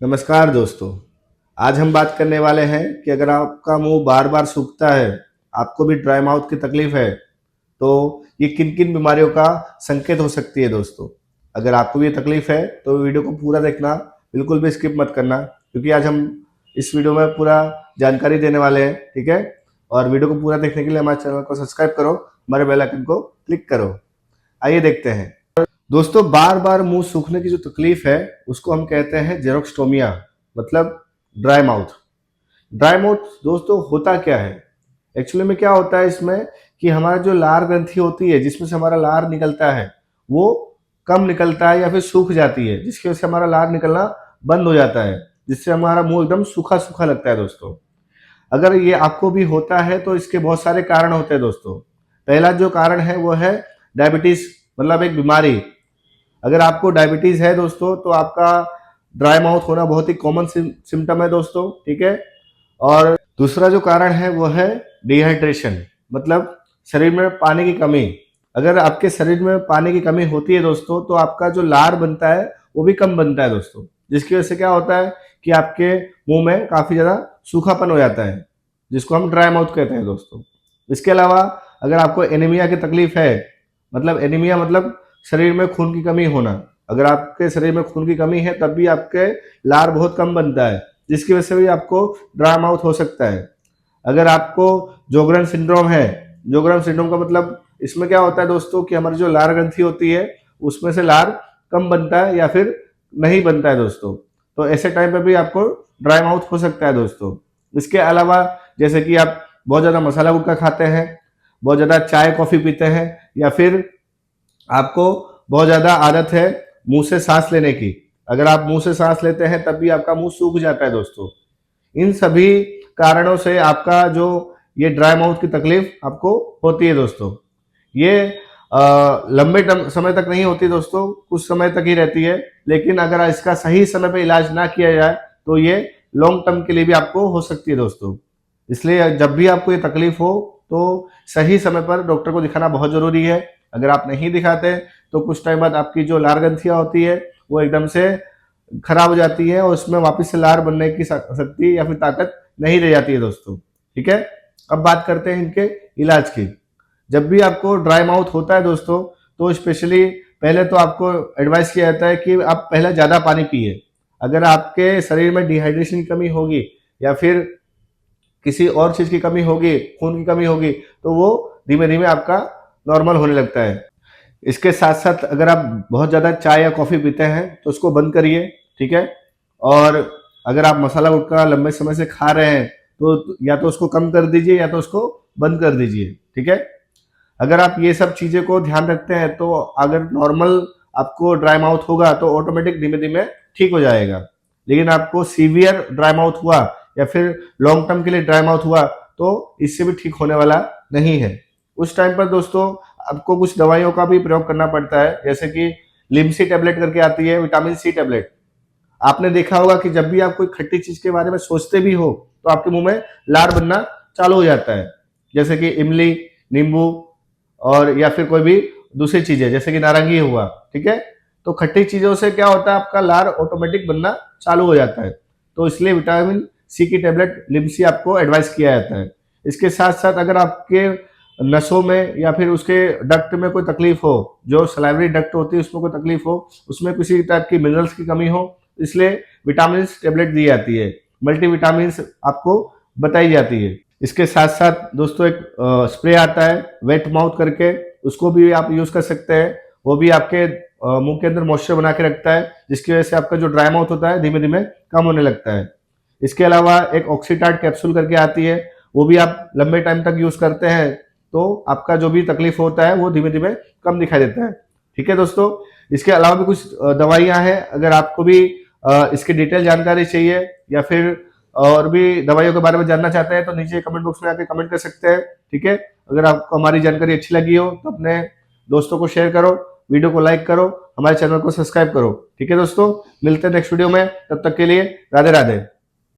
नमस्कार दोस्तों। आज हम बात करने वाले हैं कि अगर आपका मुंह बार बार सूखता है, आपको भी ड्राई माउथ की तकलीफ है, तो ये किन किन बीमारियों का संकेत हो सकती है दोस्तों। अगर आपको भी ये तकलीफ है तो वीडियो को पूरा देखना, बिल्कुल भी स्किप मत करना, क्योंकि आज हम इस वीडियो में पूरा जानकारी देने वाले हैं। ठीक है, और वीडियो को पूरा देखने के लिए हमारे चैनल को सब्सक्राइब करो, हमारे बेल आइकन को क्लिक करो। आइए देखते हैं दोस्तों। बार बार मुंह सूखने की जो तकलीफ है उसको हम कहते हैं जेरोक्स्टोमिया, मतलब ड्राई माउथ। ड्राई माउथ दोस्तों होता क्या है, एक्चुअली में क्या होता है इसमें कि हमारा जो लार ग्रंथि होती है जिसमें से हमारा लार निकलता है वो कम निकलता है या फिर सूख जाती है, जिसकी वजह से हमारा लार निकलना बंद हो जाता है, जिससे हमारा मुंह एकदम सूखा सूखा लगता है दोस्तों। अगर ये आपको भी होता है तो इसके बहुत सारे कारण होते हैं दोस्तों। पहला जो कारण है वो है डायबिटीज, मतलब एक बीमारी। अगर आपको डायबिटीज है दोस्तों तो आपका ड्राई माउथ होना बहुत ही कॉमन सिम्टम है दोस्तों। ठीक है, और दूसरा जो कारण है वो है डिहाइड्रेशन, मतलब शरीर में पानी की कमी। अगर आपके शरीर में पानी की कमी होती है दोस्तों तो आपका जो लार बनता है वो भी कम बनता है दोस्तों, जिसकी वजह से क्या होता है कि आपके मुंह में काफी ज्यादा सूखापन हो जाता है, जिसको हम ड्राई माउथ कहते हैं दोस्तों। इसके अलावा अगर आपको एनीमिया की तकलीफ है, मतलब एनीमिया मतलब शरीर में खून की कमी होना, अगर आपके शरीर में खून की कमी है तब भी आपके लार बहुत कम बनता है, जिसकी वजह से भी आपको ड्राई माउथ हो सकता है। अगर आपको जोगरन सिंड्रोम है, जोगरन सिंड्रोम का मतलब इसमें क्या होता है दोस्तों कि हमारी जो लार ग्रंथि होती है उसमें से लार कम बनता है या फिर नहीं बनता है दोस्तों, तो ऐसे टाइम पे भी आपको ड्राई माउथ हो सकता है दोस्तों। इसके अलावा जैसे कि आप बहुत ज्यादा मसाला गुटखा खाते हैं, बहुत ज्यादा चाय कॉफी पीते हैं, या फिर आपको बहुत ज्यादा आदत है मुंह से सांस लेने की, अगर आप मुंह से सांस लेते हैं तब भी आपका मुंह सूख जाता है दोस्तों। इन सभी कारणों से आपका जो ये ड्राई माउथ की तकलीफ आपको होती है दोस्तों। ये लंबे समय तक नहीं होती दोस्तों, कुछ समय तक ही रहती है, लेकिन अगर इसका सही समय पे इलाज ना किया जाए तो ये लॉन्ग टर्म के लिए भी आपको हो सकती है दोस्तों। इसलिए जब भी आपको ये तकलीफ हो तो सही समय पर डॉक्टर को दिखाना बहुत जरूरी है। अगर आप नहीं दिखाते तो कुछ टाइम बाद आपकी जो लार ग्रंथियां होती है वो एकदम से खराब हो जाती है और उसमें वापस से लार बनने की शक्ति या फिर ताकत नहीं रह जाती है दोस्तों। ठीक है, अब बात करते हैं इनके इलाज की। जब भी आपको ड्राई माउथ होता है दोस्तों तो स्पेशली पहले तो आपको एडवाइस किया जाता है कि आप पहले ज्यादा पानी पिए। अगर आपके शरीर में डिहाइड्रेशन की कमी होगी या फिर किसी और चीज की कमी होगी, खून की कमी होगी, तो वो धीमे धीमे आपका नॉर्मल होने लगता है। इसके साथ साथ अगर आप बहुत ज़्यादा चाय या कॉफ़ी पीते हैं तो उसको बंद करिए। ठीक है, और अगर आप मसाला गुटखा लंबे समय से खा रहे हैं तो या तो उसको कम कर दीजिए या तो उसको बंद कर दीजिए। ठीक है, अगर आप ये सब चीज़ें को ध्यान रखते हैं तो अगर नॉर्मल आपको ड्राई माउथ होगा तो ऑटोमेटिक धीमे धीमे ठीक हो जाएगा। लेकिन आपको सीवियर ड्राई माउथ हुआ या फिर लॉन्ग टर्म के लिए ड्राई माउथ हुआ तो इससे भी ठीक होने वाला नहीं है। उस टाइम पर दोस्तों आपको कुछ दवाइयों का भी प्रयोग करना पड़ता है, जैसे कि लिमसी टेबलेट करके आती है, विटामिन सी टेबलेट। आपने देखा होगा कि जब भी आप कोई खट्टी चीज के बारे में सोचते भी हो तो आपके मुंह में लार बनना चालू हो जाता है, जैसे कि इमली, नींबू और या फिर कोई भी दूसरी चीजें जैसे कि नारंगी हुआ। ठीक है, तो खट्टी चीजों से क्या होता है आपका लार ऑटोमेटिक बनना चालू हो जाता है, तो इसलिए विटामिन सी की टेबलेट लिमसी आपको एडवाइस किया जाता है। इसके साथ साथ अगर आपके नसों में या फिर उसके डक्ट में कोई तकलीफ हो, जो सलाइवरी डक्ट होती है उसमें कोई तकलीफ हो, उसमें किसी टाइप की मिनरल्स की कमी हो, इसलिए विटामिन टेबलेट दी जाती है, मल्टीविटामिन आपको बताई जाती है। इसके साथ साथ दोस्तों एक स्प्रे आता है वेट माउथ करके, उसको भी आप यूज कर सकते हैं। वो भी आपके मुंह के अंदर मॉइस्चर बना के रखता है, जिसकी वजह से आपका जो ड्राई माउथ होता है धीमे धीमे कम होने लगता है। इसके अलावा एक ऑक्सीटार्ड कैप्सूल करके आती है, वो भी आप लंबे टाइम तक यूज करते हैं तो आपका जो भी तकलीफ होता है वो धीमे धीमे कम दिखाई देता है। ठीक है दोस्तों, इसके अलावा भी कुछ दवाइयां हैं, अगर आपको भी इसकी डिटेल जानकारी चाहिए या फिर और भी दवाइयों के बारे में जानना चाहते हैं तो नीचे कमेंट बॉक्स में आके कमेंट कर सकते हैं। ठीक है, अगर आपको हमारी जानकारी अच्छी लगी हो तो अपने दोस्तों को शेयर करो, वीडियो को लाइक करो, हमारे चैनल को सब्सक्राइब करो। ठीक है दोस्तों, मिलते हैं नेक्स्ट वीडियो में, तब तक के लिए राधे राधे।